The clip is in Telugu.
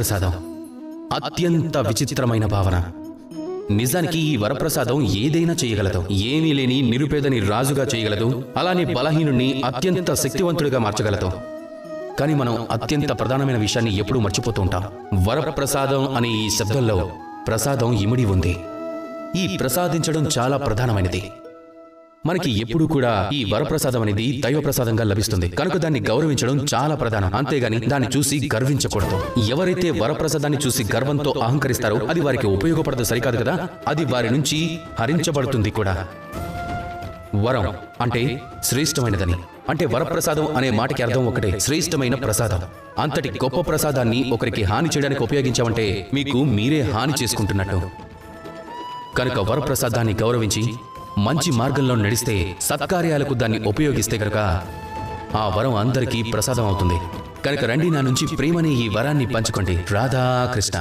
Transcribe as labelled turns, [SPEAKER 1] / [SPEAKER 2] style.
[SPEAKER 1] వరప్రసాదం అత్యంత విచిత్రమైన భావన. నిజానికి ఈ వరప్రసాదం ఏదైనా చేయగలదు. ఏమీ లేని నిరుపేదని రాజుగా చేయగలదు, అలానే బలహీనుణ్ణి అత్యంత శక్తివంతుడిగా మార్చగలదు. కానీ మనం అత్యంత ప్రధానమైన విషయాన్ని ఎప్పుడూ మర్చిపోతూ ఉంటాం. వరప్రసాదం అనే ఈ శబ్దంలో ప్రసాదం ఇమిడి ఉంది. ఈ ప్రసాదించడం చాలా ప్రధానమైనది. మనకి ఎప్పుడూ కూడా ఈ వరప్రసాదం అనేది దైవప్రసాదంగా లభిస్తుంది కనుక దాన్ని గౌరవించడం చాలా ప్రధానం. అంతేగాని దాన్ని చూసి గర్వించకూడదు. ఎవరైతే వరప్రసాదాన్ని చూసి గర్వంతో అహంకరిస్తారో అది వారికి ఉపయోగపడదు, సరికాదు కదా, అది వారి నుంచి హరించబడుతుంది కూడా. వరం అంటే శ్రేష్టమైనదని. అంటే వరప్రసాదం అనే మాటకి అర్థం ఒకటే, శ్రేష్టమైన ప్రసాదం. అంతటి గొప్ప ప్రసాదాన్ని ఒకరికి హాని చేయడానికి ఉపయోగించామంటే మీకు మీరే హాని చేసుకుంటున్నట్టు. కనుక వరప్రసాదాన్ని గౌరవించి మంచి మార్గంలో నడిస్తే, సత్కార్యాలకు దాన్ని ఉపయోగిస్తే కనుక ఆ వరం అందరికీ ప్రసాదం అవుతుంది. కనుక రండి, నా నుంచి ప్రేమని ఈ వరాన్ని పంచుకోండి. రాధాకృష్ణ.